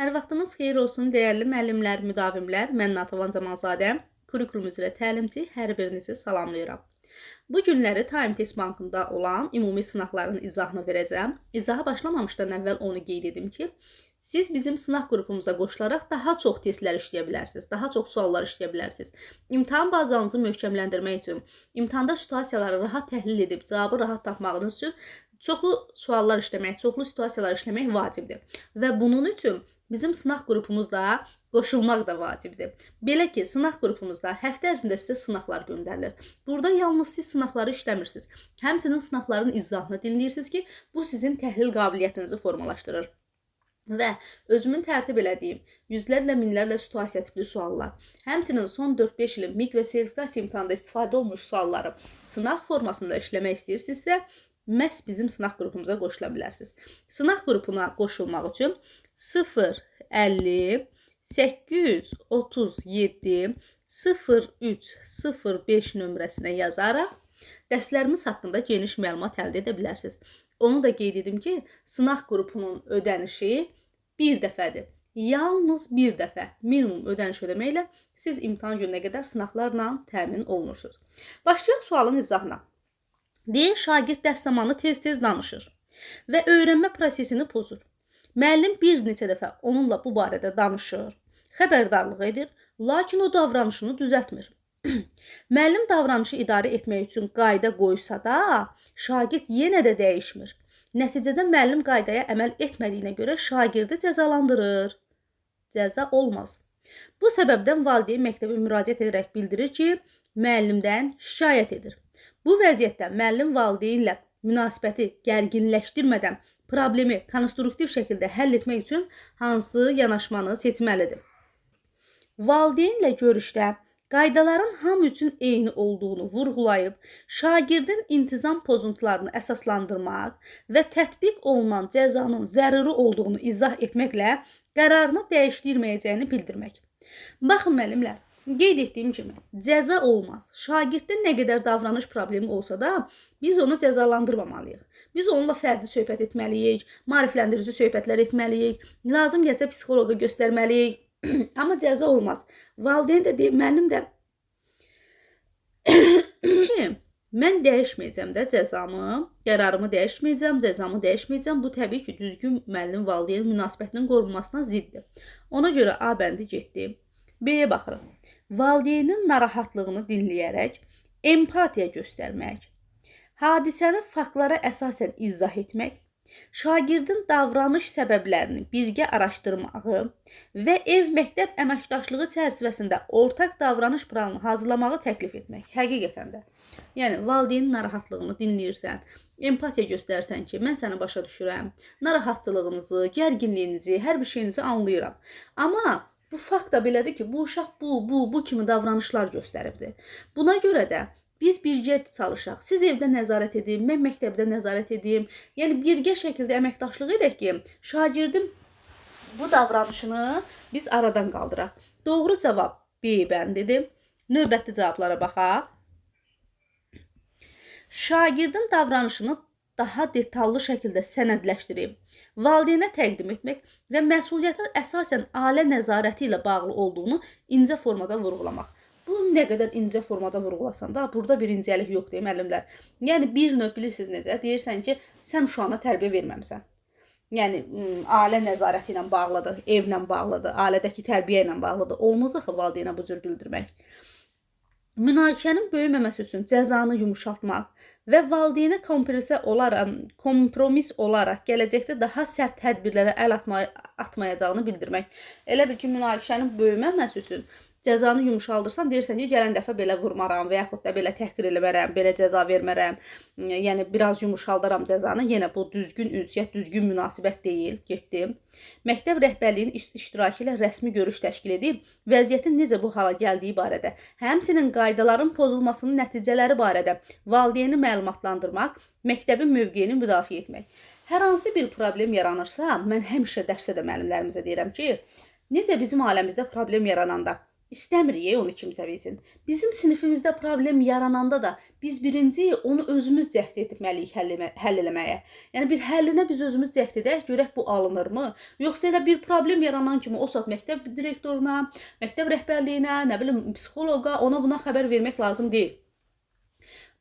Hər vaxtınız xeyir olsun, dəyərli müəllimlər, müdavimlər. Mən Natəvan Zamanzadə, kurikulum üzrə təlimçi, hər birinizi salamlayıram. Bu günləri Time Test Bankında olan ümumi sınaqların izahını verəcəm. İzaha başlamamışdan əvvəl onu qeyd edim ki, siz bizim sınaq qrupumuza qoşularaq daha çox testlər işləyə bilərsiniz, daha çox suallar işləyə bilərsiniz. İmtahan bazanızı möhkəmləndirmək üçün, imtahanda situasiyaları rahat təhlil edib cavabı rahat tapmağınız üçün çoxlu suallar işləmək, çoxlu situasiyalar işləmək vacibdir. Və bunun üçün bizim sınaq qrupumuzda qoşulmaq da vacibdir. Belə ki, sınaq qrupumuzda həftə ərzində sizə sınaqlar göndərilir. Burada yalnız siz sınaqları işləmirsiniz. Həmçinin sınaqların izahını dinləyirsiniz ki, bu sizin təhlil qabiliyyətinizi formalaşdırır. Və özümün tərtib elədiyim yüzlərlə, minlərlə situasiya tipli suallar, həmçinin son 4-5 ilin MİQ və sertifikasiya imtahanında istifadə olunmuş sualları sınaq formasında işləmək istəyirsinizsə, məhz bizim sınaq qrupumuza qoşula bilərsiniz. Sınaq qrupuna qoşulmaq üçün 050 837 0305 nömrəsinə yazaraq dərslərimiz haqqında geniş məlumat əldə edə bilərsiniz. Onu da qeyd edim ki, sınaq qrupunun ödənişi bir dəfədir. Yalnız bir dəfə minimum ödəniş ödəməklə siz imtahan gününə qədər sınaqlarla təmin olunursunuz. Başlayaq sualın izahına. Deyək, şagird dərs zamanı tez-tez danışır və öyrənmə prosesini pozur. Müəllim bir neçə dəfə onunla bu barədə danışır, xəbərdarlıq edir, lakin o davranışını düzəltmir. Müəllim davranışı idarə etmək üçün qayda qoysa da, şagird yenə də dəyişmir. Nəticədə müəllim qaydaya əməl etmədiyinə görə şagirdi cəzalandırır. Cəza olmaz. Bu səbəbdən valideyn məktəbə müraciət edərək bildirir ki, müəllimdən şikayət edir. Bu vəziyyətdə müəllim valideynlə münasibəti gərginləşdirmədən problemi konstruktiv şəkildə həll etmək üçün hansı yanaşmanı seçməlidir? Valideynlə görüşdə qaydaların hamı üçün eyni olduğunu vurğulayıb, şagirdin intizam pozuntularını əsaslandırmaq və tətbiq olunan cəzanın zəruri olduğunu izah etməklə qərarını dəyişdirməyəcəyini bildirmək. Baxın müəllimlər, qeyd etdiyim kimi, cəza olmaz. Şagirddə nə qədər davranış problemi olsa da, biz onu cəzalandırmamalıyıq. Biz onunla fərdi söhbət etməliyik, maarifləndirici söhbətlər etməliyik, lazım gəlsə psixoloqa göstərməliyik. Amma cəza olmaz. Valideyn də deyib, müəllim də mən dəyişməyəcəm də cəzamı, qərarımı dəyişməyəcəm, cəzamı dəyişməyəcəm. Bu təbii ki, düzgün müəllim-valideyn münasibətinin qorunmasına ziddir. Ona görə A bəndi getdi. B-yə baxırıq. Valideynin narahatlığını dinləyərək empatiya göstərmək, hadisəni faktlara əsasən izah etmək, şagirdin davranış səbəblərini birgə araşdırmağı və ev-məktəb əməkdaşlığı çərçivəsində ortaq davranış planını hazırlamağı təklif etmək. Həqiqətən də. Yəni, valideynin narahatlığını dinləyirsən, empatiya göstərsən ki, mən səni başa düşürəm, narahatçılığınızı, gərginliyinizi, hər bir şeyinizi anlayıram. Amma bu fakt da belədir ki, bu uşaq bu kimi davranışlar göstəribdir. Buna görə də biz birgə çalışaq. Siz evdə nəzarət edin, mən məktəbdə nəzarət edeyim. Yəni, birgə şəkildə əməkdaşlıq edək ki, şagirdin bu davranışını biz aradan qaldıraq. Doğru cavab B bəndidir. Növbəti cavablara baxaq. Şagirdin davranışını daha detallı şəkildə sənədləşdirib, valideynə təqdim etmək və məsuliyyətin əsasən ailə nəzarəti ilə bağlı olduğunu incə formada vurğulamaq. Bu nə qədər incə formada vurğulasan da, burada bir incəlik yoxdur, müəllimlər. Yəni, bir növ bilirsiniz necə? Deyirsən ki, sən uşağına tərbiyə verməmisən. Yəni, ailə nəzarəti ilə bağlıdır, evlə bağlıdır, ailədəki tərbiyə ilə bağlıdır. Olmaz axı valideynə bu cür bildirmək. Münaqişənin böyüməməsi üçün cəzanı yumuşaltmaq və valideynə kompromis olaraq gələcəkdə daha sərt tədbirlərə əl atmayacağını bildirmək. Elə bil ki, münaqişənin böyüməməsi üçün cəzanı yumuşaldırsan, deyirsən ki, gələn dəfə belə vurmaram və yaxud da belə təhqir eləmərəm, belə cəza vermərəm, yəni biraz yumuşaldaram cəzanı. Yenə bu düzgün ünsiyyət, düzgün münasibət deyil, getdim. Məktəb rəhbərliyinin iştirakı ilə rəsmi görüş təşkil edib, vəziyyətin necə bu hala gəldiyi barədə, həmçinin qaydaların pozulmasının nəticələri barədə valideyni məlumatlandırmaq, məktəbin mövqeyini müdafiə etmək. Hər hansı bir problem yaranırsa, mən həmişə dərsdə də müəllimlərimizə deyirəm ki, necə bizim ailəmizdə problem yarananda İstəmirik onu kimsə bilsin. Bizim sinifimizdə problem yarananda da biz birinci onu özümüz cəhd etməliyik həll eləməyə. Yəni bir həllinə biz özümüz cəhd edək, görək bu alınırmı? Yoxsa elə bir problem yaranan kimi o saat məktəb direktoruna, məktəb rəhbərliyinə, nə bilim psixoloqa, ona buna xəbər vermək lazım deyil.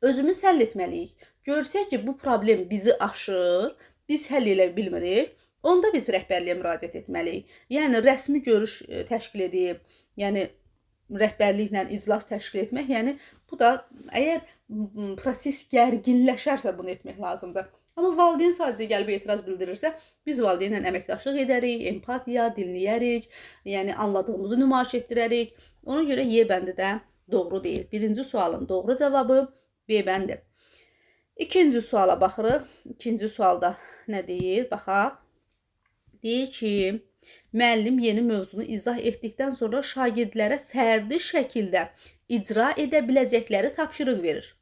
Özümüz həll etməliyik. Görsək ki, bu problem bizi aşır, biz həll edə bilmirik, onda biz rəhbərliyə müraciət etməliyik. Yəni rəsmi görüş təşkil edib, yəni rəhbərliklə iclas təşkil etmək, yəni bu da əgər proses gərginləşərsə bunu etmək lazımdır. Amma valideyn sadəcə gəlib etiraz bildirirsə, biz valideynlə əməkdaşlıq edərik, empatiya, dinləyərik, yəni anladığımızı nümayiş etdirərik. Ona görə Y bəndi də doğru deyil. Birinci sualın doğru cavabı B bəndir. İkinci suala baxırıq. İkinci sualda nə deyir? Baxaq. Deyir ki, müəllim yeni mövzunu izah etdikdən sonra şagirdlərə fərdi şəkildə icra edə biləcəkləri tapşırıq verir.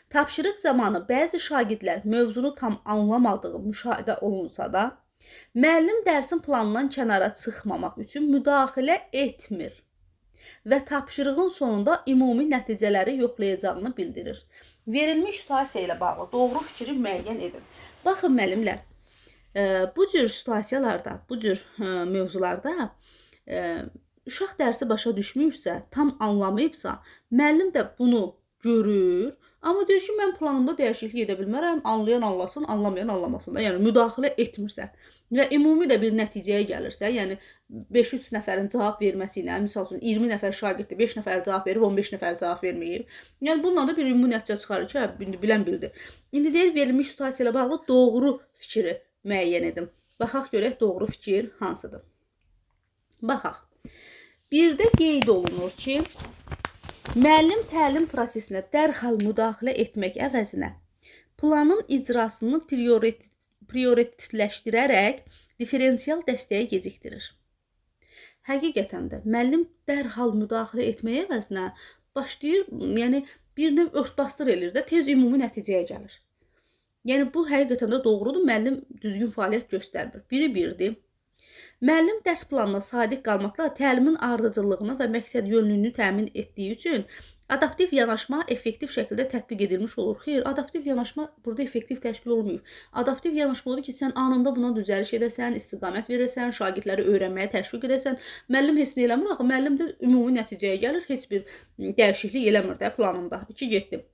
Tapşırıq zamanı bəzi şagirdlər mövzunu tam anlamadığı müşahidə olunsa da, müəllim dərsin planından kənara çıxmamaq üçün müdaxilə etmir və tapşırığın sonunda ümumi nəticələri yoxlayacağını bildirir. Verilmiş situasiya ilə bağlı doğru fikri müəyyən edin. Baxın müəllimlər, bu cür situasiyalarda, bu cür mövzularda uşaq dərsi başa düşməyibsə, tam anlamayıbsa, müəllim də bunu görür, amma deyir ki, mən planımda dəyişiklik edə bilmərəm, anlayan anlasın, anlamayan anlamasın da, yəni müdaxilə etmirsə və ümumi də bir nəticəyə gəlirsə, yəni 500 nəfərin cavab verməsi ilə, misal üçün 20 nəfər şagirddə 5 nəfər cavab verib, 15 nəfər cavab verməyib. Yəni bununla da bir ümumi nəticə çıxarır ki, bilən bildi. İndi deyir, verilmiş situasiya ilə bağlı doğru fikri müəyyən edin. Baxaq görək doğru fikir hansıdır. Baxaq. Birdə qeyd olunur ki, müəllim təlim prosesinə dərhal müdaxilə etmək əvəzinə planın icrasını prioritləşdirərək diferensial dəstəyə gecikdirir. Həqiqətən də müəllim dərhal müdaxilə etməyə əvəzinə başlayır, yəni bir növ örtbasdır eləyir də, tez ümumi nəticəyə gəlir. Yəni bu həqiqətən də doğrudur, müəllim düzgün fəaliyyət göstərmir. Biri birdir. Müəllim dərs planına sadiq qalmaqla təlimin ardıcıllığını və məqsəd yönlülüyünü təmin etdiyi üçün adaptiv yanaşma effektiv şəkildə tətbiq edilmiş olur. Xeyr, adaptiv yanaşma burada effektiv təşkil olmuyor. Adaptiv yanaşma odur ki, sən anında buna düzəliş edəsən, istiqamət verəsən, şagirdləri öyrənməyə təşviq edəsən. Müəllim heç nə eləmir, axı müəllim də ümumi nəticəyə gəlir, heç bir dəyişiklik eləmir də planında. 2 getdi.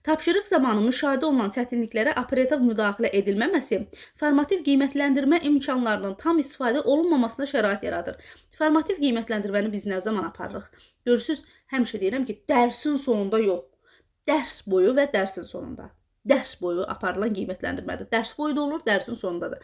Tapşırıq zamanı müşahidə olunan çətinliklərə operativ müdaxilə edilməməsi formativ qiymətləndirmə imkanlarının tam istifadə olunmamasına şərait yaradır. Formativ qiymətləndirməni biz nə zaman aparırıq? Görürsünüz, həmişə deyirəm ki, dərsin sonunda yox, dərs boyu və dərsin sonunda. Dərs boyu aparılan qiymətləndirmədir. Dərs boyu da olur, dərsin sonundadır.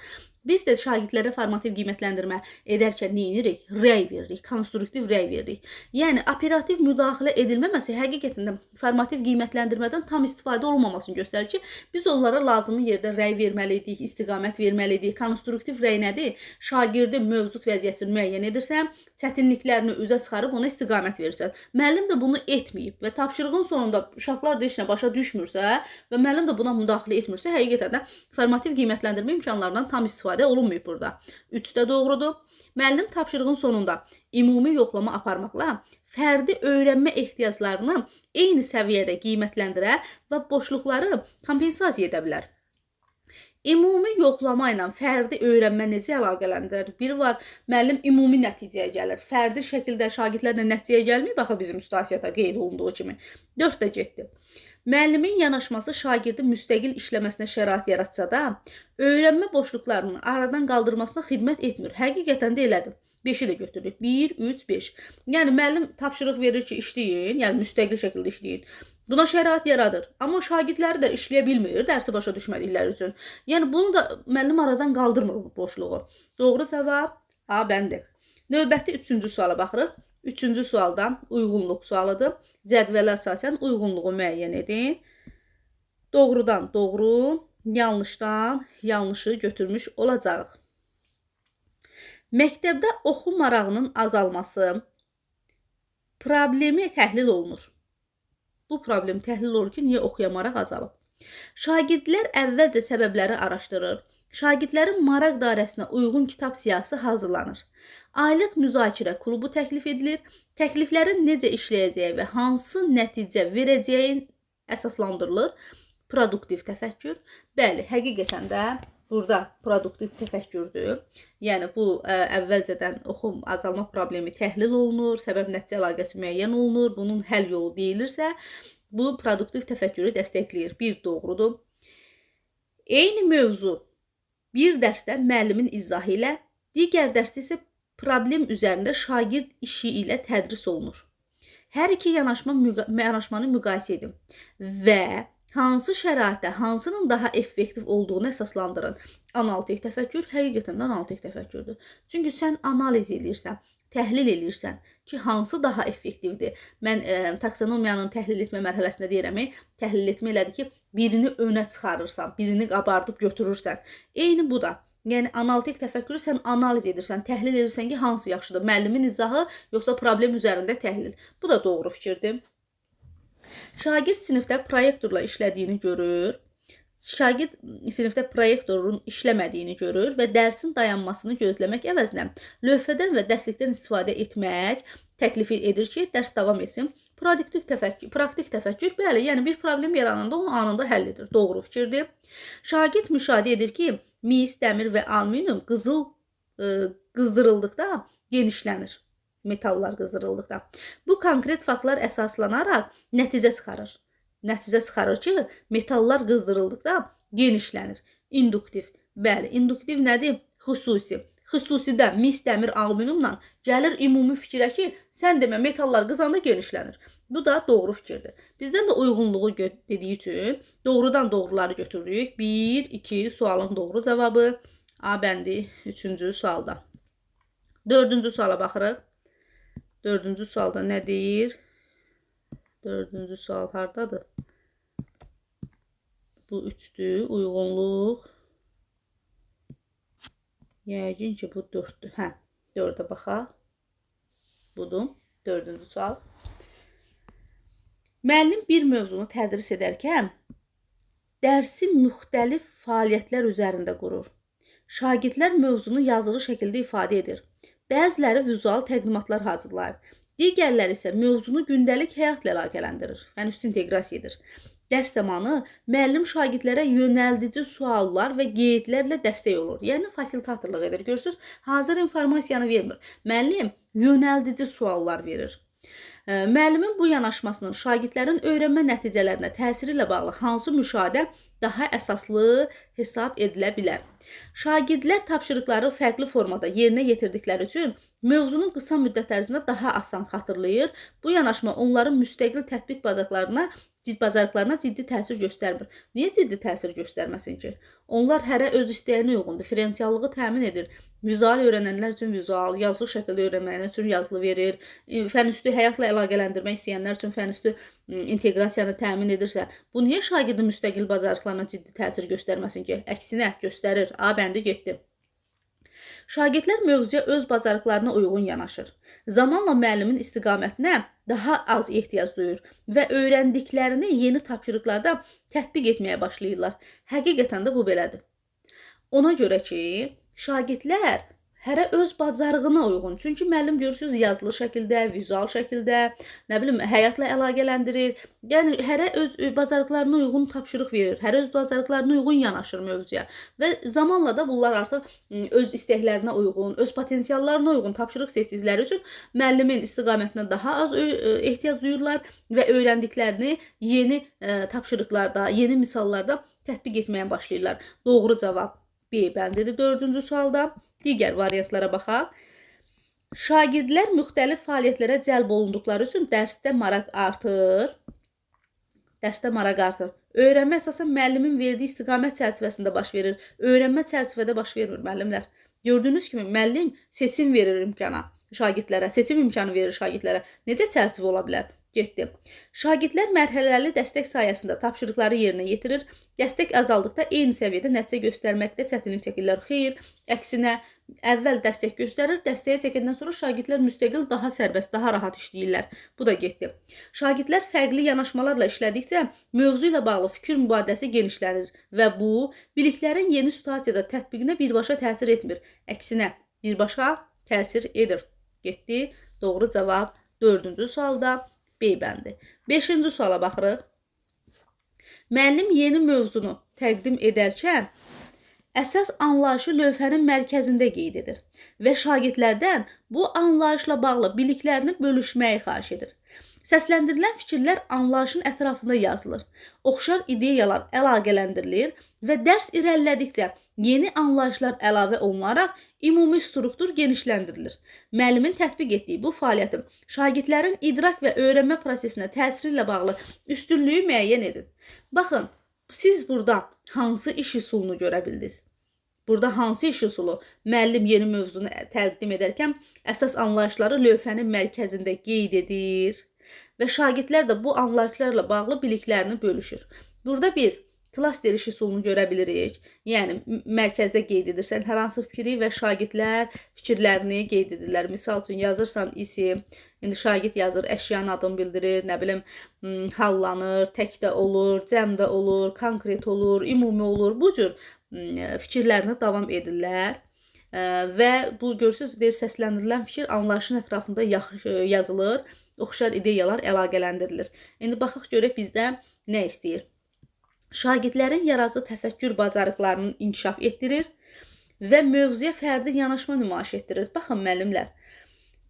Biz də şagirdlərə formativ qiymətləndirmə edərkən nə edirik? Rəy veririk, konstruktiv rəy veririk. Yəni, operativ müdaxilə edilməməsi həqiqətən də formativ qiymətləndirmədən tam istifadə olunmamasını göstərir ki, biz onlara lazımi yerdə rəy verməliydik, istiqamət verməliydik. Konstruktiv rəy nədir? Şagirdin mövcud vəziyyətini müəyyən edirsən, çətinliklərini üzə çıxarıb ona istiqamət verirsən. Müəllim də bunu etməyib və tapşırığın sonunda uşaqlar da heç nə başa düşmürsə və müəllim də buna müdaxilə etmirsə, həqiqətən də formativ qiymətləndirmə imkanlarından tam istifadə olunmayıb burada. 3də doğrudur. Müəllim tapşırığın sonunda ümumi yoxlama aparmaqla fərdi öyrənmə ehtiyaclarını eyni səviyyədə qiymətləndirə və boşluqları kompensasiya edə bilər. Ümumi yoxlama ilə fərdi öyrənmə necə əlaqələndirir? Biri var, müəllim ümumi nəticəyə gəlir. Fərdi şəkildə şagirdlərlə nəticəyə gəlməyib, baxı bizim situasiyada qeyd olunduğu kimi. 4də getdi. Müəllimin yanaşması şagirdin müstəqil işləməsinə şərait yaratsa da, öyrənmə boşluqlarının aradan qaldırmasına xidmət etmir. Həqiqətən də elədir. 5-i də götürürük. 1, 3, 5. Yəni, müəllim tapşırıq verir ki, işləyin, yəni müstəqil şəkildə işləyin. Buna şərait yaradır. Amma şagirdləri də işləyə bilmir, dərsi başa düşmədikləri üçün. Yəni, bunu da müəllim aradan qaldırmır bu boşluğu. Doğru cavab A bəndir. Növbəti 3-cü suala baxırıq. 3-cü sualda uyğunluq sualıdır. Cədvələ əsasən uyğunluğu müəyyən edin. Doğrudan doğru, yanlışdan yanlışı götürmüş olacağıq. Məktəbdə oxu marağının azalması problemi təhlil olunur. Bu problem təhlil olur ki, niyə oxuya maraq azalıb? Şagirdlər əvvəlcə səbəbləri araşdırır. Şagirdlərin maraq dairəsinə uyğun kitab siyahısı hazırlanır. Aylıq müzakirə klubu təklif edilir. Təkliflərin necə işləyəcəyi və hansı nəticə verəcəyi əsaslandırılır. Produktiv təfəkkür. Bəli, həqiqətən də burada produktiv təfəkkürdür. Yəni bu əvvəlcədən oxum azalma problemi təhlil olunur, səbəb-nəticə əlaqəsi müəyyən olunur, bunun həll yolu deyilirsə, bu produktiv təfəkkürü dəstəkləyir. Bir doğrudur. Eyni mövzu bir dərsdə müəllimin izahı ilə, digər dərsdə isə problem üzərində şagird işi ilə tədris olunur. Hər iki yanaşmanı müqayisə edin və hansı şəraitdə hansının daha effektiv olduğunu əsaslandırın. Analitik təfəkkür həqiqətən də analitik təfəkkürdür. Çünki sən analiz edirsən, təhlil edirsən ki, hansı daha effektivdir. Mən taksonomiyanın təhlil etmə mərhələsində deyirəm, təhlil etmə elədir ki, birini önə çıxarırsan, birini qabardıb götürürsən. Eyni bu da. Yəni analitik təfəkkürü sən analiz edirsən, təhlil edirsən ki, hansı yaxşıdır? Müəllimin izahı yoxsa problem üzərində təhlil. Bu da doğru fikirdir. Şagird sinifdə proyektorla işlədiyini görür. Şagird sinifdə proyektorun işləmədiyini görür və dərsin dayanmasını gözləmək əvəzinə lövhədən və dərslikdən istifadə etmək təklif edir ki, dərs davam etsin. Praktik təfəkkür, bəli, yəni bir problem yarananda onu anında həll edir. Doğru fikirdir. Şagird müşahidə edir ki, mis, dəmir və alüminium qızdırıldıqda genişlənir. Metallar qızdırıldıqda. Bu konkret faktlar əsaslanaraq nəticə çıxarır. Nəticə çıxarır ki, metallar qızdırıldıqda genişlənir. İnduktiv. Bəli, induktiv nədir? Xüsusi. Xüsusidə mis, dəmir, alüminiumla gəlir ümumi fikrə ki, sən demə metallar qızanda genişlənir. Bu da doğru fikirdir. Bizdən də uyğunluğu dediyi üçün doğrudan doğruları götürürük. 1, 2 sualın doğru cavabı. A bəndi 3-cü sualda. 4-cü suala baxırıq. 4-cü sualda nə deyir? 4-cü sual hardadır? Bu 3-dür. Uyğunluq. Yəqin ki, bu 4-dür. Hə, 4-ə baxaq. Budur. 4-cü sual. Müəllim bir mövzunu tədris edərkən dərsi müxtəlif fəaliyyətlər üzərində qurur. Şagirdlər mövzunu yazılı şəkildə ifadə edir. Bəziləri vizual təqdimatlar hazırlayır. Digərləri isə mövzunu gündəlik həyatla əlaqələndirir. Yəni üstü inteqrasiya edir. Dərs zamanı müəllim şagirdlərə yönəldici suallar və qeydlərlə dəstək olur. Yəni fasilitatorluq edir. Görürsünüz, hazır informasiyanı vermir. Müəllim yönəldici suallar verir. Müəllimin bu yanaşmasının şagirdlərin öyrənmə nəticələrinə təsiri ilə bağlı hansı müşahidə daha əsaslı hesab edilə bilər? Şagirdlər tapşırıqları fərqli formada yerinə yetirdikləri üçün mövzunun qısa müddət ərzində daha asan xatırlayır. Bu yanaşma onların müstəqil tətbiq bacarıqlarına ciddi təsir göstərmir. Niyə ciddi təsir göstərməsin ki? Onlar hərə öz istəyinə uyğun diferensiallığı təmin edir. Vizual öyrənənlər üçün vizual, yazılı şəkildə öyrənənlər üçün yazılı verir. Fənüstü həyatla əlaqələndirmək istəyənlər üçün fənüstü inteqrasiyanı təmin edirsə, bu niyə şagirdin müstəqil bacarıqlarına ciddi təsir göstərməsin ki? Əksinə göstərir. A bəndi getdi. Şagirdlər mövzuya öz bacarıqlarına uyğun yanaşır. Zamanla müəllimin istiqamətinə daha az ehtiyac duyur və öyrəndiklərini yeni tapşırıqlarda tətbiq etməyə başlayırlar. Həqiqətən də bu belədir. Ona görə ki, şagirdlər hərə öz bacarığına uyğun. Çünki müəllim görürsünüz yazılı şəkildə, vizual şəkildə, nə bilim, həyatla əlaqələndirir. Yəni hərə öz bacarıqlarına uyğun tapşırıq verir. Hərə öz bacarıqlarına uyğun yanaşır mövzuya və zamanla da bunlar artıq öz istəklərinə uyğun, öz potensiallarına uyğun tapşırıq seçdikləri üçün müəllimin istiqamətinə daha az ehtiyac duyurlar və öyrəndiklərini yeni tapşırıqlarda, yeni misallarda tətbiq etməyə başlayırlar. Doğru cavab B bəndidir 4-cü sualda. Digər variantlara baxaq. Şagirdlər müxtəlif fəaliyyətlərə cəlb olunduqları üçün dərsdə maraq artır. Öyrənmə əsasən müəllimin verdiyi istiqamət çərçivəsində baş verir. Öyrənmə çərçivədə baş vermir müəllimlər. Gördüyünüz kimi müəllim seçim verir imkana şagirdlərə, seçim imkanı verir şagirdlərə. Necə çərçivə ola bilər? Getdi. Şagirdlər mərhələli dəstək sayəsində tapşırıqları yerinə yetirir. Dəstək azaldıqda eyni səviyyədə nəticə göstərməkdə çətinlik çəkirlər. Xeyr, əksinə əvvəl dəstək göstərir, dəstəyə çəkəndən sonra şagirdlər müstəqil, daha sərbəst, daha rahat işləyirlər. Bu da getdi. Şagirdlər fərqli yanaşmalarla işlədikcə mövzu ilə bağlı fikir mübadiləsi genişlənir və bu, biliklərin yeni situasiyada tətbiqinə birbaşa təsir etmir. Əksinə, birbaşa təsir edir. Getdi. Doğru cavab 4-cü sualda B bəndi. 5-ci suala baxırıq. Müəllim yeni mövzunu təqdim edərkən əsas anlayışı lövhənin mərkəzində qeyd edir və şagirdlərdən bu anlayışla bağlı biliklərini bölüşməyi xahiş edir. Səsləndirilən fikirlər anlayışın ətrafında yazılır. Oxşar ideyalar əlaqələndirilir və dərs irəlilədikcə yeni anlayışlar əlavə olunaraq ümumi struktur genişləndirilir. Müəllimin tətbiq etdiyi bu fəaliyyətin şagirdlərin idrak və öyrənmə prosesinə təsiri ilə bağlı üstünlüyü müəyyən edin. Baxın, siz burada hansı iş üsulunu görə bildiniz? Burada hansı iş üsulu? Müəllim yeni mövzunu təqdim edərkən əsas anlayışları lövhənin mərkəzində qeyd edir və şagirdlər də bu anlayışlarla bağlı biliklərini bölüşür. Burada biz klaster iş üsulunu görə bilirik. Yəni, mərkəzdə qeyd edirsən hər hansı fikri və şagirdlər fikirlərini qeyd edirlər. Misal üçün, yazırsan isim, indi şagird yazır, əşyanın adını bildirir, nə bilim, hallanır, tək də olur, cəm də olur, konkret olur, ümumi olur. Bu cür fikirlərini davam edirlər və bu görürsünüz, deyir, səsləndirilən fikir anlayışın ətrafında yazılır, oxşar ideyalar əlaqələndirilir. İndi baxaq görək bizdə nə istəyir? Şagirdlərin yaradıcı təfəkkür bacarıqlarını inkişaf etdirir və mövzuya fərdi yanaşma nümayiş etdirir. Baxın, müəllimlər,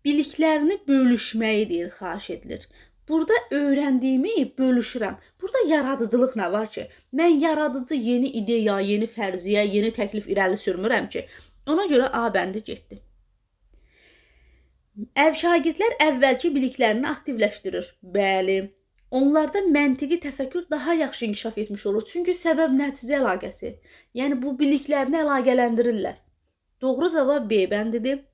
biliklərini bölüşməyi deyir, xahiş edilir. Burada öyrəndiyimi bölüşürəm. Burada yaradıcılıq nə var ki? Mən yaradıcı yeni ideya, yeni fərziyyə, yeni təklif irəli sürmürəm ki. Ona görə A bəndi getdi. Şagirdlər əvvəlki biliklərini aktivləşdirir. Bəli. Onlarda məntiqi təfəkkür daha yaxşı inkişaf etmiş olur. Çünki səbəb-nəticə əlaqəsi. Yəni, bu biliklərini əlaqələndirirlər. Doğru cavab B bəndidir.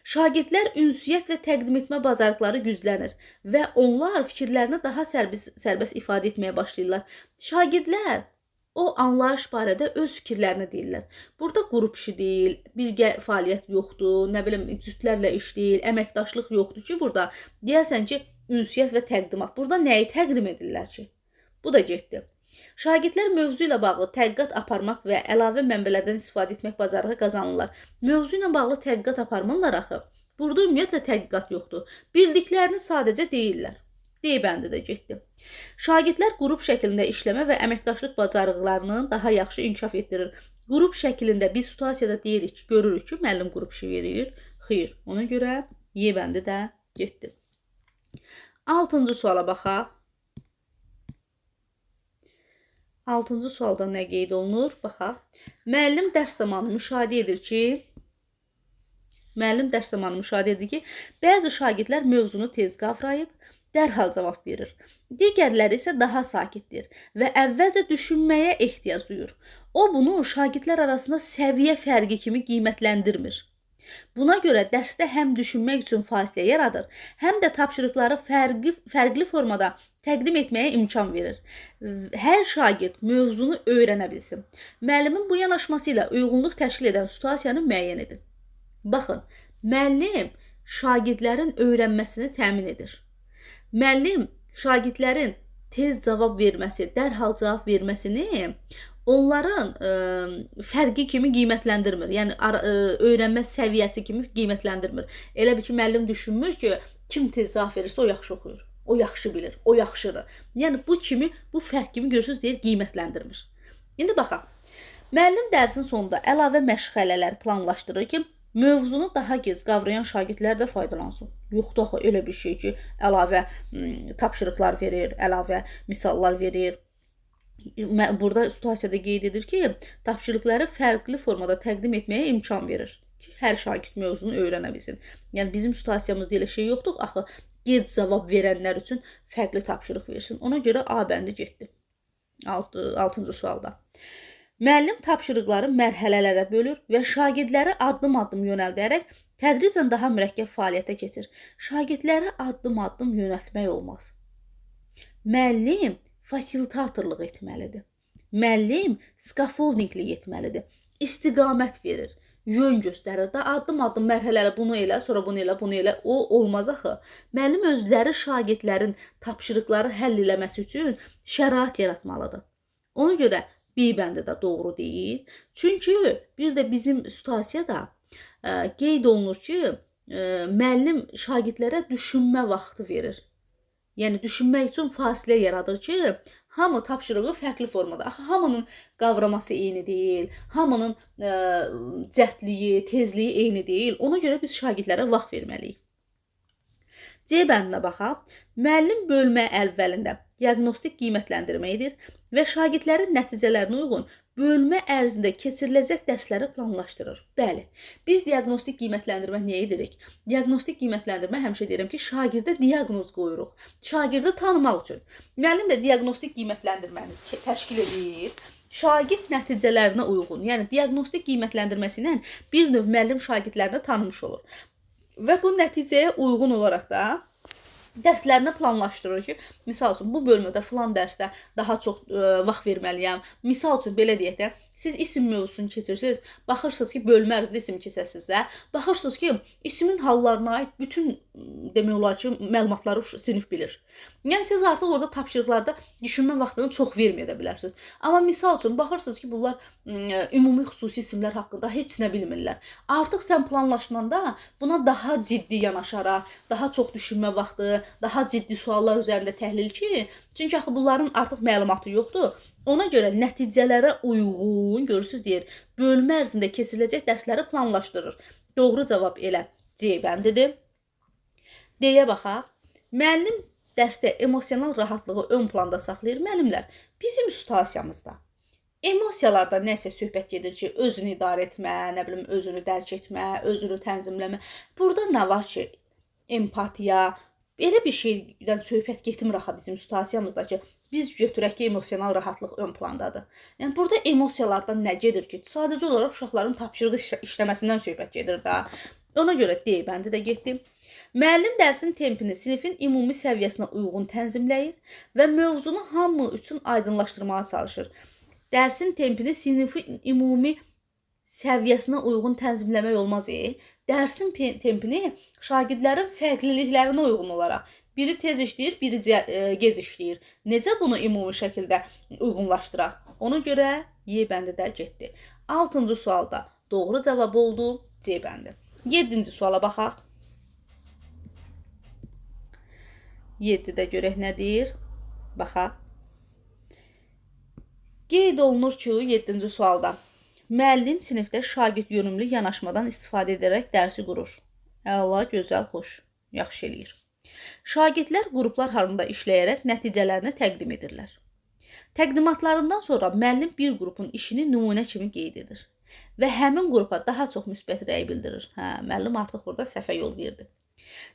Şagirdlər ünsiyyət və təqdim etmə bacarıqları güclənir və onlar fikirlərini daha sərbəst ifadə etməyə başlayırlar. Şagirdlər o anlayış barədə öz fikirlərini deyirlər. Burada qrup işi deyil, birgə fəaliyyət yoxdur, nə bilim, cütlərlə iş deyil, əməkdaşlıq yoxdur ki, burada deyəsən ki, ünsiyyət və təqdimat. Burada nəyi təqdim edirlər ki? Bu da getdi. Şagirdlər mövzu ilə bağlı tədqiqat aparmaq və əlavə mənbələrdən istifadə etmək bacarığı qazanırlar. Mövzu ilə bağlı tədqiqat aparmırlar axı. Burada ümumiyyətlə tədqiqat yoxdur. Bildiklərini sadəcə deyirlər. D bəndi də getdi. Şagirdlər qrup şəklində işləmə və əməkdaşlıq bacarıqlarını daha yaxşı inkişaf etdirir. Qrup şəklində biz situasiyada deyirik, görürük ki, müəllim qrup işi verir. Xeyr, ona görə Y bəndi də getdi. 6-cı suala baxaq. 6-cı sualda nə qeyd olunur? Baxaq. Müəllim dərs zamanı müşahidə edir ki, bəzi şagirdlər mövzunu tez qavrayıb, dərhal cavab verir. Digərləri isə daha sakitdir və əvvəlcə düşünməyə ehtiyac duyur. O bunu şagirdlər arasında səviyyə fərqi kimi qiymətləndirmir. Buna görə dərsdə həm düşünmək üçün fasilə yaradır, həm də tapşırıqları fərqli formada təqdim etməyə imkan verir. Hər şagird mövzunu öyrənə bilsin. Müəllimin bu yanaşması ilə uyğunluq təşkil edən situasiyanı müəyyən edin. Baxın, müəllim şagirdlərin öyrənməsini təmin edir. Müəllim şagirdlərin tez cavab verməsi, dərhal cavab verməsini onların fərqi kimi qiymətləndirmir. Yəni, öyrənmə səviyyəsi kimi qiymətləndirmir. Elə bir ki, müəllim düşünmür ki, kim tez cavab verirsə, o yaxşı oxuyur, o yaxşı bilir, o yaxşıdır. Yəni, bu fərq kimi görürsünüz, deyir, qiymətləndirmir. İndi baxaq. Müəllim dərsin sonunda əlavə məşğələlər planlaşdırır ki, mövzunu daha gec qavrayan şagirdlər də faydalansın. Yoxdur axı, elə bir şey ki, əlavə tapşırıqlar verir, əlavə misallar verir. Burada situasiyada qeyd edir ki, tapşırıqları fərqli formada təqdim etməyə imkan verir ki, hər şagird mövzunu öyrənə bilsin. Yəni, bizim situasiyamızda elə şey yoxdur, axı, gec cavab verənlər üçün fərqli tapşırıq versin. Ona görə A bəndi getdi. 6-cı sualda. Müəllim tapşırıqları mərhələlərə bölür və şagirdləri addım-addım yönəldərək tədricən daha mürəkkəb fəaliyyətə keçir. Şagirdləri addım-addım yönəltmək olmaz. Müəllim fasilitatorluq etməlidir. Müəllim skafoldinqlik etməlidir. İstiqamət verir, yön göstərir. Da addım-addım mərhələli bunu elə, sonra bunu elə, bunu elə. O olmaz axı. Müəllim özləri şagirdlərin tapşırıqları həll eləməsi üçün şərait yaratmalıdır. Ona görə B bəndi də doğru deyil. Çünki bir də bizim situasiyada qeyd olunur ki, müəllim şagirdlərə düşünmə vaxtı verir. Yəni düşünmək üçün fasilə yaradır ki, hamı tapşırığı fərqli formada. Axı hamının qavraması eyni deyil, hamının cəhdliyi, tezliyi eyni deyil. Ona görə biz şagirdlərə vaxt verməliyik. C bəndinə baxaq. Müəllim bölmə əvvəlində diaqnostik qiymətləndirmə edir və şagirdlərin nəticələrinə uyğun bölmə ərzində keçiriləcək dərsləri planlaşdırır. Bəli, biz diaqnostik qiymətləndirmə niyə edirik? Diaqnostik qiymətləndirmə həmişə deyirəm ki, şagirdə diaqnoz qoyuruq. Şagirdi tanımaq üçün. Müəllim də diaqnostik qiymətləndirməni təşkil edir. Şagird nəticələrinə uyğun, yəni diaqnostik qiymətləndirməsi ilə bir növ müəllim şagirdlərini tanımış olur. Və bu nəticəyə uyğun olaraq da dərslərini planlaşdırır ki, misal üçün bu bölmədə filan dərsdə daha çox vaxt verməliyəm. Misal üçün belə deyək də, siz isim mövzusunu keçirsiniz, baxırsınız ki, bölmə ərzində isim keçəsiniz də, baxırsınız ki, ismin hallarına aid bütün demək olar ki, məlumatları sinif bilir. Yəni siz artıq orada tapşırıqlarda düşünmə vaxtını çox verməyə də bilərsiniz. Amma misal üçün baxırsınız ki, bunlar ümumi xüsusi isimlər haqqında heç nə bilmirlər. Artıq sən planlaşmanda buna daha ciddi yanaşaraq, daha çox düşünmə vaxtı, daha ciddi suallar üzərində təhlil ki, çünki axı bunların artıq məlumatı yoxdur. Ona görə nəticələrə uyğun, görürsünüz deyir, bölmə ərzində keçiriləcək dərsləri planlaşdırır. Doğru cavab elə C bəndidir. D-yə baxaq. Müəllim dərsdə emosional rahatlığı ön planda saxlayır. Müəllimlər, bizim situasiyamızda emosiyalarda nəsə söhbət gedir ki, özünü idarə etmə, nə bilim, özünü dərk etmə, özünü tənzimləmə. Burada nə var ki, empatiya, belə bir şeydən söhbət getmir axı bizim situasiyamızda ki, biz götürək ki, emosional rahatlıq ön plandadır. Yəni, burada emosiyalardan nə gedir ki, sadəcə olaraq uşaqların tapşırıq işləməsindən söhbət gedir da. Ona görə D bəndi də getdi. Müəllim dərsin tempini sinifin ümumi səviyyəsinə uyğun tənzimləyir və mövzunu hamı üçün aydınlaşdırmağa çalışır. Dərsin tempini sinifin ümumi səviyyəsinə uyğun tənzimləmək olmaz. Dərsin tempini şagirdlərin fərqliliklərinə uyğun olaraq biri tez işləyir, biri gec işləyir. Necə bunu ümumi şəkildə uyğunlaşdıraq? Ona görə Y bəndi də getdi. 6-cı sualda doğru cavab oldu C bəndi. 7-ci suala baxaq. 7-də görək nədir? Baxaq. Qeyd olunur ki, 7-ci sualda müəllim sinifdə şagird yönümlü yanaşmadan istifadə edərək dərsi qurur. Əla, gözəl, xoş, yaxşı eləyir. Şagirdlər qruplar halında işləyərək nəticələrini təqdim edirlər. Təqdimatlarından sonra müəllim bir qrupun işini nümunə kimi qeyd edir və həmin qrupa daha çox müsbət rəy bildirir. Müəllim artıq burada səhvə yol verdi.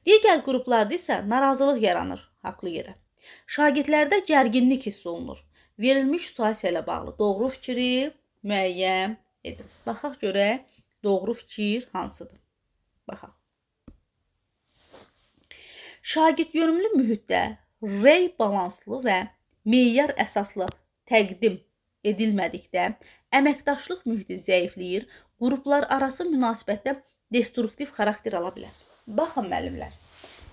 Digər qruplarda isə narazılıq yaranır, haqlı yerə. Şagirdlərdə gərginlik hiss olunur. Verilmiş situasiya ilə bağlı doğru fikri müəyyən edin. Baxaq görək, doğru fikir hansıdır? Baxaq. Şagird yönümlü mühitdə rey balanslı və meyar əsaslı təqdim edilmədikdə əməkdaşlıq mühiti zəifləyir, qruplar arası münasibətdə destruktiv xarakter ala bilər. Baxın müəllimlər,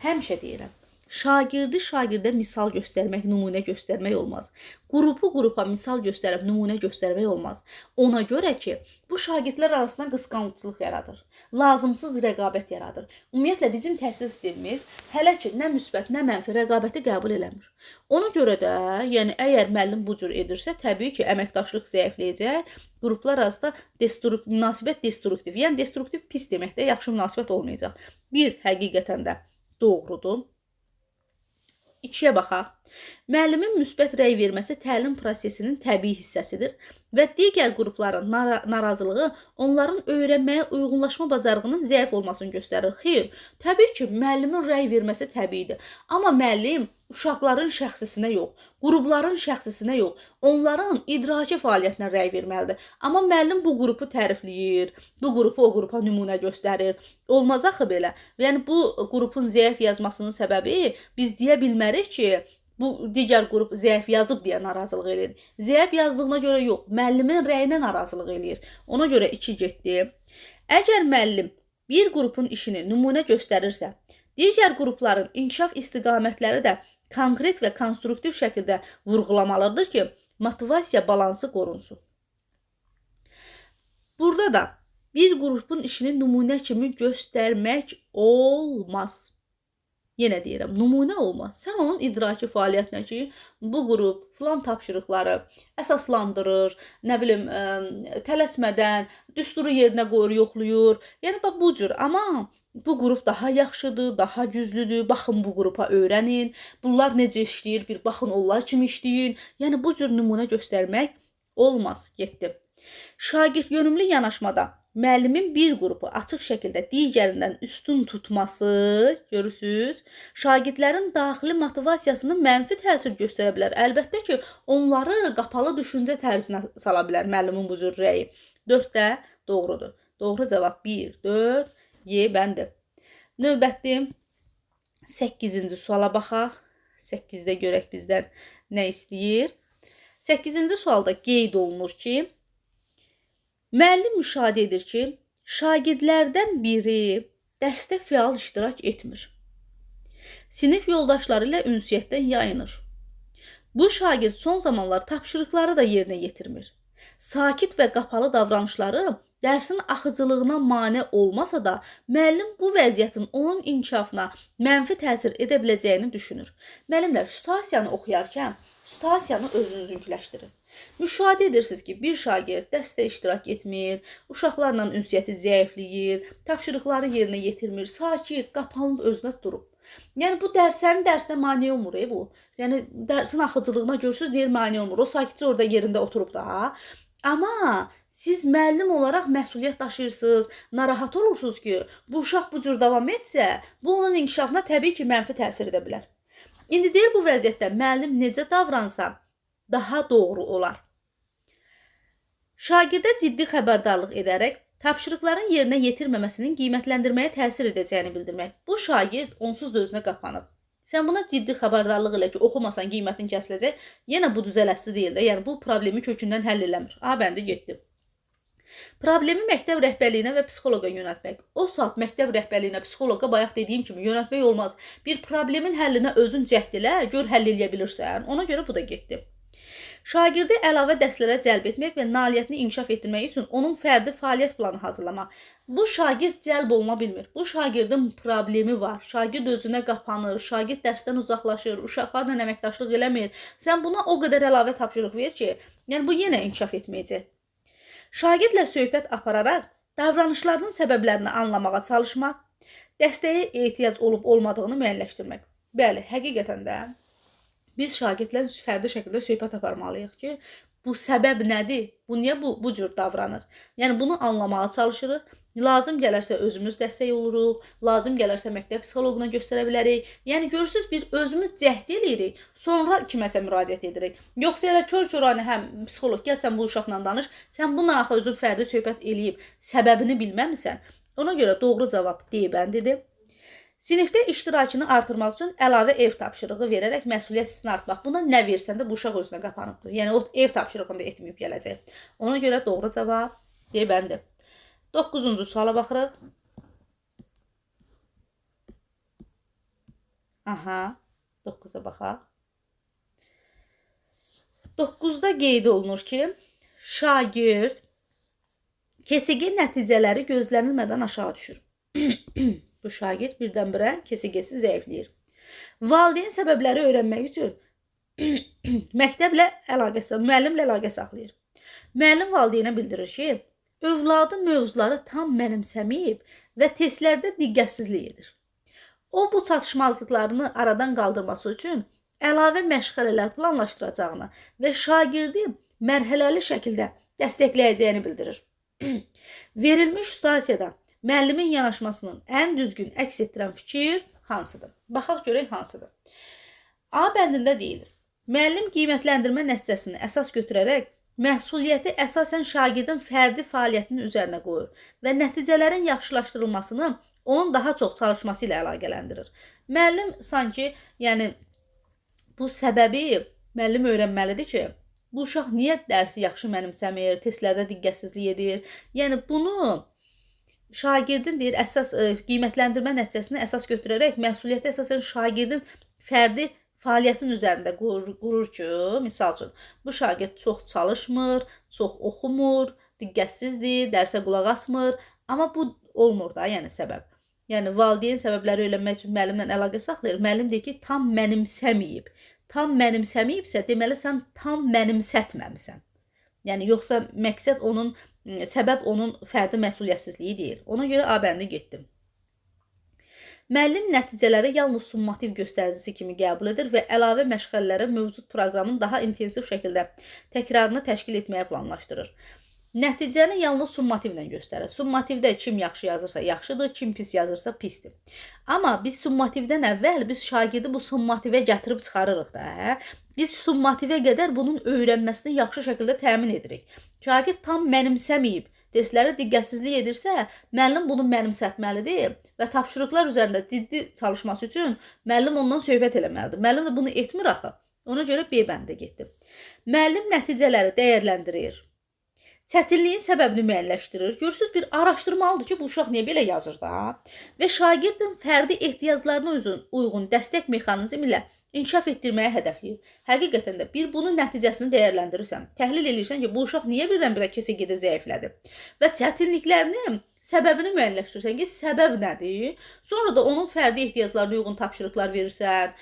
həmişə deyirəm, şagirdi şagirdə misal göstərmək, nümunə göstərmək olmaz. Qrupu qrupa misal göstərib nümunə göstərmək olmaz. Ona görə ki, bu şagirdlər arasında qısqanclıq yaradır. Lazımsız rəqabət yaradır. Ümumiyyətlə, bizim təhsil sistemimiz hələ ki, nə müsbət, nə mənfi rəqabəti qəbul eləmir. Ona görə də, yəni əgər müəllim bu cür edirsə, təbii ki, əməkdaşlıq zəifləyəcək, qruplar arasında münasibət destruktiv. Yəni, destruktiv pis deməkdə yaxşı münasibət olmayacaq. Bir, həqiqətən də doğrudur. 2-yə baxaq. Müəllimin müsbət rəy verməsi təlim prosesinin təbii hissəsidir və digər qrupların narazılığı onların öyrənməyə uyğunlaşma bacarığının zəif olmasını göstərir. Xeyr, təbii ki, müəllimin rəy verməsi təbiidir. Amma müəllim uşaqların şəxsisinə yox, qrupların şəxsisinə yox, onların idraki fəaliyyətinə rəy verməlidir. Amma müəllim bu qrupu tərifləyir, bu qrupu o qrupa nümunə göstərir. Olmaz axı belə. Yəni, bu qrupun zəif yazmasının səbəbi biz deyə bilmərik ki, bu digər qrup zəif yazıb deyə narazılıq eləyir. Zəif yazdığına görə yox, müəllimin rəyinə narazılıq eləyir. Ona görə 2 getdi. Əgər müəllim bir qrupun işini nümunə göstərirsə, digər qrupların inkişaf istiqamətləri də konkret və konstruktiv şəkildə vurğulamalıdır ki, motivasiya balansı qorunsun. Burada da bir qrupun işini nümunə kimi göstərmək olmaz. Yenə deyirəm, nümunə olmaz. Sən onun idraki fəaliyyətinə ki, bu qrup filan tapşırıqları əsaslandırır, nə bilim, tələsmədən, düsturu yerinə qoyur, yoxlayır. Yəni, bu cür. Amma bu qrup daha yaxşıdır, daha güclüdür. Baxın, bu qrupa öyrənin. Bunlar necə işləyir, bir baxın, onlar kimi işləyin. Yəni, bu cür nümunə göstərmək olmaz. Getdi. Şagird yönümlü yanaşmada müəllimin bir qrupu açıq şəkildə digərindən üstün tutması, görürsünüz, şagirdlərin daxili motivasiyasını mənfi təsir göstərə bilər. Əlbəttə ki, onları qapalı düşüncə tərzinə sala bilər müəllimin bu cür rəyi. 4 də doğrudur. Doğru cavab 1, 4, Y bəndi. Növbəti 8-ci suala baxaq. 8-də görək bizdən nə istəyir. 8-ci sualda qeyd olunur ki, müəllim müşahidə edir ki, şagirdlərdən biri dərsdə fəal iştirak etmir. Sinif yoldaşları ilə ünsiyyətdən yayınır. Bu şagird son zamanlar tapşırıqları da yerinə yetirmir. Sakit və qapalı davranışları dərsin axıcılığına mane olmasa da, müəllim bu vəziyyətin onun inkişafına mənfi təsir edə biləcəyini düşünür. Müəllimlər, situasiyanı oxuyarkən situasiyanı özünüzünküləşdirin. Müşahidə edirsiniz ki, bir şagird dərsdə iştirak etmir, uşaqlarla ünsiyyəti zəifləyir, tapşırıqları yerinə yetirmir, sakit, qapanıb özünə durub. Yəni, bu sənin dərsinə mane olmur, bu. Yəni, dərsin axıcılığına görürsünüz, deyir, mane olmur. O sakitcə orada yerində oturub da. Amma siz müəllim olaraq məsuliyyət daşıyırsınız, narahat olursunuz ki, bu uşaq bu cür davam etsə, bu onun inkişafına təbii ki, mənfi təsir edə bilər. İndi deyir, bu vəziyyətdə müəllim necə davransa, daha doğru olar. Şagirdə ciddi xəbərdarlıq edərək tapşırıqların yerinə yetirməməsinin qiymətləndirməyə təsir edəcəyini bildirmək. Bu şagird onsuz da özünə qapanıb. Sən buna ciddi xəbərdarlıq elə ki, oxumasan qiymətin kəsiləcək, yenə bu düzələsi deyil də, yəni bu problemi kökündən həll eləmir. A bəndi getdi. Problemi məktəb rəhbərliyinə və psixoloqa yönəltmək. O saat məktəb rəhbərliyinə, psixoloqa bayaq dediyim kimi yönəltmək olmaz. Bir problemin həllinə özün cəhd elə, gör həll eləyə bilirsən. Ona görə bu da getdi. Şagirdi əlavə dərslərə cəlb etmək və nailiyyətini inkişaf etdirmək üçün onun fərdi fəaliyyət planı hazırlamaq. Bu şagird cəlb oluna bilmir. Bu şagirdin problemi var. Şagird özünə qapanır, şagird dərsdən uzaqlaşır, uşaqlarla əməkdaşlıq eləmir. Sən buna o qədər əlavə tapşırıq ver ki, yəni bu yenə inkişaf etməyəcək. Şagirdlə söhbət apararaq davranışlarının səbəblərini anlamağa çalışmaq, dəstəyə ehtiyac olub-olmadığını müəyyənləşdirmək. Bəli, həqiqətən də biz şagirdlə fərdi şəkildə söhbət aparmalıyıq ki, bu səbəb nədir? Bu niyə bu cür davranır? Yəni bunu anlamağa çalışırıq. Lazım gələrsə özümüz dəstək oluruq, lazım gələrsə məktəb psixoloquna göstərə bilərik. Yəni görürsünüz, biz özümüz cəhd eləyirik, sonra kiməsə müraciət edirik. Yoxsa elə kör-körani həm psixoloq gəl sən bu uşaqla danış, sən bununla axı özün fərdi söhbət eləyib, səbəbini bilməmisən. Ona görə doğru cavab D bəndidir. Sinifdə iştirakını artırmaq üçün əlavə ev tapşırığı verərək məsuliyyət hissini artmaq. Buna nə versən də bu uşaq özünə qapanıbdır. Yəni o ev tapşırığını da etməyib gələcək. Ona görə doğru cavab D bəndi. 9-cu suala baxırıq. Aha, 9-a baxaq. 9-da qeyd olunur ki, şagird KSG nəticələri gözlənilmədən aşağı düşür. Bu şagird birdən-birə KSG-si zəifləyir. Valideyn səbəbləri öyrənmək üçün müəllimlə əlaqə saxlayır. Müəllim valideynə bildirir ki, övladı mövzuları tam mənimsəməyib və testlərdə diqqətsizlik edir. O, bu çatışmazlıqlarını aradan qaldırması üçün əlavə məşğələlər planlaşdıracağını və şagirdi mərhələli şəkildə dəstəkləyəcəyini bildirir. Verilmiş situasiyada müəllimin yanaşmasının ən düzgün əks etdirən fikir hansıdır? Baxaq görək hansıdır. A bəndində deyilir. Müəllim qiymətləndirmə nəticəsini əsas götürərək məsuliyyəti əsasən şagirdin fərdi fəaliyyətinin üzərinə qoyur və nəticələrin yaxşılaşdırılmasını onun daha çox çalışması ilə əlaqələndirir. Müəllim sanki, yəni Bu səbəbi müəllim öyrənməlidir ki, bu uşaq niyə dərsi yaxşı mənimsəmir, testlərdə diqqətsizlik edir. Yəni bunu şagirdin deyir əsas qiymətləndirmə nəticəsini əsas götürərək məsuliyyəti əsasən şagirdin fərdi fəaliyyətin üzərində qurur ki, misal üçün bu şagird çox çalışmır, çox oxumur, diqqətsizdir, dərsə qulaq asmır, amma bu olmur da, yəni səbəb. Yəni valideyn səbəbləri öyrənmək üçün müəllimlə əlaqə saxlayır. Müəllim deyir ki, tam mənimsəməyib. Tam mənimsəməyibsə, deməli sən tam mənimsətməmisən. Yəni yoxsa məqsəd onun səbəb onun fərdi məsuliyyətsizliyi deyil. Ona görə A bəndi getdim. Müəllim nəticələri yalnız summativ göstəricisi kimi qəbul edir və əlavə məşğələlərə mövcud proqramın daha intensiv şəkildə təkrarını təşkil etməyə planlaşdırır. Nəticəni yalnız summativlə göstərir. Summativdə kim yaxşı yazırsa yaxşıdır, kim pis yazırsa pisdir. Amma biz summativdən əvvəl biz şagirdi bu summativə gətirib çıxarırıq da. Hə? Biz summativə qədər bunun öyrənməsini yaxşı şəkildə təmin edirik. Şagird tam mənimsəməyib, testlərə diqqətsizlik edirsə, müəllim bunu mənimsətməlidir və tapşırıqlar üzərində ciddi çalışması üçün müəllim ondan söhbət eləməlidir. Müəllim də bunu etmir axı. Ona görə B bəndə getdim. Müəllim nəticələri dəyərləndirir. Çətinliyin səbəbini müəyyənləşdirir. Görürsünüz, bir araşdırmalıdır ki, bu uşaq niyə belə yazır da? Və şagirdin fərdi ehtiyaclarına uyğun dəstək mexanizmi ilə inkişaf etdirməyə hədəfləyir. Həqiqətən də bir bunun nəticəsini dəyərləndirirsən, təhlil edirsən ki, bu uşaq niyə birdən-birə kesə-gedə zəiflədi? Və çətinliklərini, səbəbini müəyyənləşdirirsən ki, səbəb nədir? Sonra da onun fərdi ehtiyaclarına uyğun tapşırıqlar verirsən,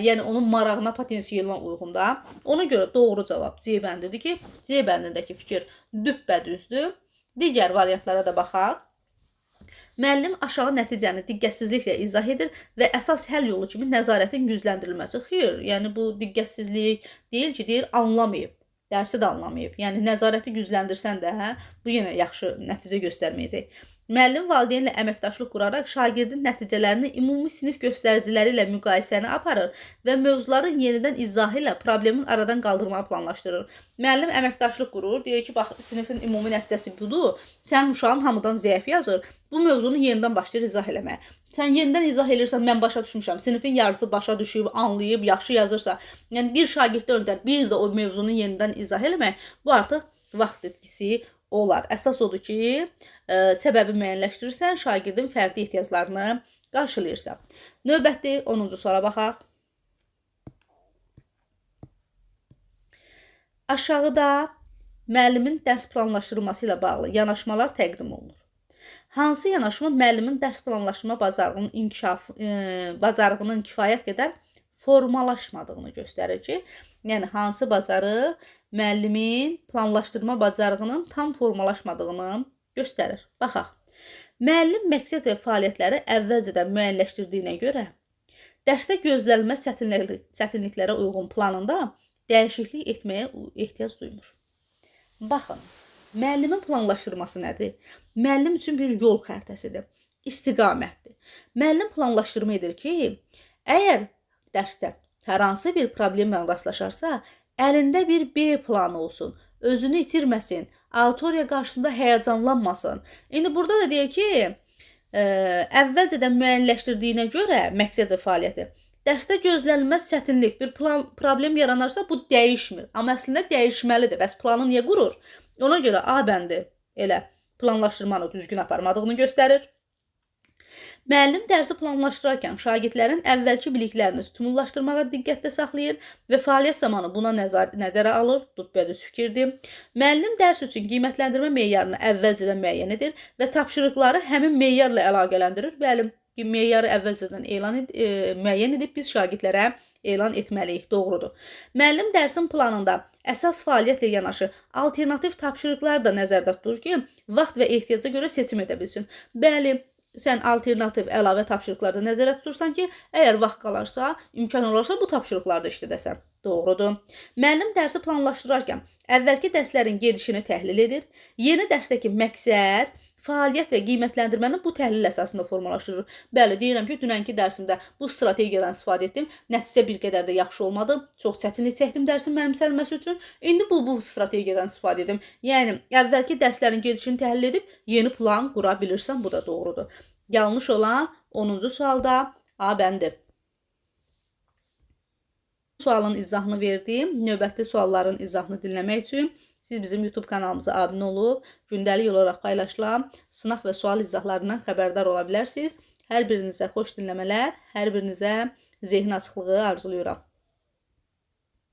yəni onun marağına, potensiyalinə uyğun da. Ona görə doğru cavab C bəndidir ki, C bəndindəki fikir düppədüzdür. Digər variantlara da baxaq. Müəllim aşağı nəticəni diqqətsizliklə izah edir və əsas həll yolu kimi nəzarətin gücləndirilməsi. Xeyr, yəni bu diqqətsizlik deyil ki, deyir anlamayıb, dərsi də anlamayıb. Yəni nəzarəti gücləndirsən də, bu yenə yaxşı nəticə göstərməyəcək. Müəllim valideynlə əməkdaşlıq quraraq şagirdin nəticələrini ümumi sinif göstəriciləri ilə müqayisəni aparır və mövzuların yenidən izahı ilə problemin aradan qaldırmağı planlaşdırır. Müəllim əməkdaşlıq qurur, deyir ki, bax, sinifin ümumi nəticəsi budur, sənin uşağın hamıdan zəif yazır, bu mövzunu yenidən başlayır izah eləməyə. Sən yenidən izah edirsən, mən başa düşmüşəm, sinifin yarısı başa düşüb, anlayıb, yaxşı yazırsa, yəni bir şagirddə öndər, bir də o mövzunu yenidən izah eləmək, bu artıq vaxt etkisi olar. Əsas odur ki, səbəbi müəyyənləşdirirsən, şagirdin fərdi ehtiyaclarını qarşılayırsan. Növbəti 10-cu suala baxaq. Aşağıda müəllimin dərs planlaşdırılması ilə bağlı yanaşmalar təqdim olunur. Hansı yanaşma müəllimin dərs planlaşdırma bacarığının kifayət qədər formalaşmadığını göstərir ki, yəni hansı bacarıq müəllimin planlaşdırma bacarığının tam formalaşmadığını göstərir. Baxaq. Müəllim məqsəd və fəaliyyətləri əvvəlcədən müəyyənləşdirdiyinə görə dərsdə gözlənilməz çətinliklərə uyğun planında dəyişiklik etməyə ehtiyac duymur. Baxın, müəllimin planlaşdırması nədir? Müəllim üçün bir yol xəritəsidir, istiqamətdir. Müəllim planlaşdırma edir ki, əgər dərsdə hər hansı bir problemlə rastlaşarsa, əlində bir B planı olsun, özünü itirməsin, auditoriya qarşısında həyəcanlanmasın. İndi burada da deyək ki, əvvəlcədən müəyyənləşdirdiyinə görə məqsəd və fəaliyyəti, dərsdə gözlənilməz çətinlik, bir problem yaranarsa bu dəyişmir. Amma əslində dəyişməlidir. Bəs planı niyə qurur? Ona görə A bəndi elə planlaşdırmanı düzgün aparmadığını göstərir. Müəllim dərsi planlaşdırarkən şagirdlərin əvvəlki biliklərini stimullaşdırmağa diqqətdə saxlayır və fəaliyyət zamanı buna nəzərə alır. Düppədüz fikirdir. Müəllim dərs üçün qiymətləndirmə meyarını əvvəlcədən müəyyən edir və tapşırıqları həmin meyarla əlaqələndirir. Müəllim meyarı əvvəlcədən müəyyən edib biz şagirdlərə elan etməliyik. Doğrudur. Müəllim dərsin planında əsas fəaliyyətlə yanaşı alternativ tapşırıqlar da nəzərdə tutur ki, vaxt və ehtiyaca görə seçim edə bilsin. Bəli, sən alternativ əlavə tapşırıqlarda nəzərdə tutursan ki, əgər vaxt qalarsa, imkan olarsa bu tapşırıqlarda işlədəsən. Doğrudur. Müəllim dərsi planlaşdırarkən əvvəlki dərslərin gedişini təhlil edir. Yeni dərsdəki məqsəd, fəaliyyət və qiymətləndirməni bu təhlil əsasında formalaşdırır. Bəli, deyirəm ki, dünənki dərsimdə bu strategiyadan istifadə etdim. Nəticə bir qədər də yaxşı olmadı. Çox çətinlik çəkdim dərsin mənimsənilməsi üçün. İndi bu strategiyadan istifadə edim. Yəni, əvvəlki dərslərin gedişini təhlil edib yeni plan qura bilirsən. Bu da doğrudur. Yanlış olan 10-cu sualda A bəndi. sualın izahını verdim. Növbəti sualların izahını dinləmək üçün siz bizim YouTube kanalımıza abunə olub, gündəlik olaraq paylaşılan sınaq və sual izahlarından xəbərdar ola bilərsiniz. Hər birinizə xoş dinləmələr, hər birinizə zehin açıqlığı arzulayıram.